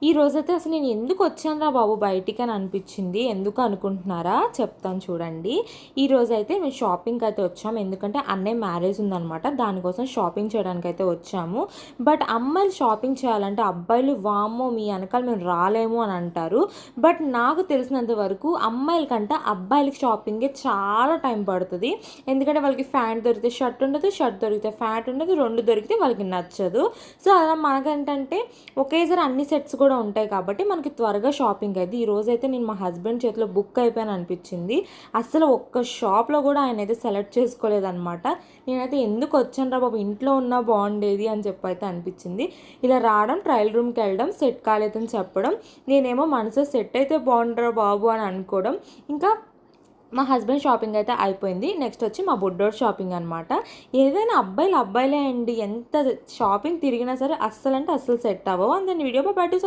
ఈ రోజైతే అసలు నేను ఎందుకు వచ్చానురా బాబు బయటికి అని అనిపించింది. ఎందుకు అనుకుంటున్నారా? చెప్తాను చూడండి. ఈరోజైతే మేము షాపింగ్కి అయితే వచ్చాము. ఎందుకంటే అన్నయ్య మ్యారేజ్ ఉందనమాట. దానికోసం షాపింగ్ చేయడానికి అయితే వచ్చాము. బట్ అమ్మాయిలు షాపింగ్ చేయాలంటే అబ్బాయిలు వామ్మో మీ వెనకాల మేము రాలేము అని అంటారు. బట్ నాకు తెలిసినంత వరకు అమ్మాయిల కంటే అబ్బాయిలకి షాపింగే చాలా టైం పడుతుంది. ఎందుకంటే వాళ్ళకి ప్యాంట్ దొరికితే షర్ట్ ఉండదు, షర్ట్ దొరికితే ప్యాంట్ ఉండదు, రెండు దొరికితే వాళ్ళకి నచ్చదు. సో అలా మనకంటే ఒకేసారి అన్ని సెట్స్ కూడా ఉంటాయి కాబట్టి మనకి త్వరగా షాపింగ్ అయితే ఈరోజైతే నేను మా హస్బెండ్ చేతిలో బుక్ అయిపోయాను అనిపించింది. అసలు ఒక్క షాప్లో కూడా ఆయన అయితే సెలెక్ట్ చేసుకోలేదన్నమాట. నేనైతే ఎందుకు వచ్చాను రా బాబు, ఇంట్లో ఉన్నా బాగుండేది అని చెప్పి అయితే అనిపించింది. ఇలా రావడం, ట్రయల్ రూమ్కి వెళ్ళడం, సెట్ కాలేదని చెప్పడం, నేనేమో మనసులో సెట్ అయితే బాగుంటారా బాబు అని అనుకోవడం. ఇంకా మా హస్బెండ్ షాపింగ్ అయితే అయిపోయింది. నెక్స్ట్ వచ్చి మా బుడ్డోడు షాపింగ్ అనమాట. ఏదైనా అబ్బాయిలే అండి, ఎంత షాపింగ్ తిరిగినా సరే అస్సలు అంటే అస్సలు సెట్ అవ్వవు. అండ్ వీడియో బయట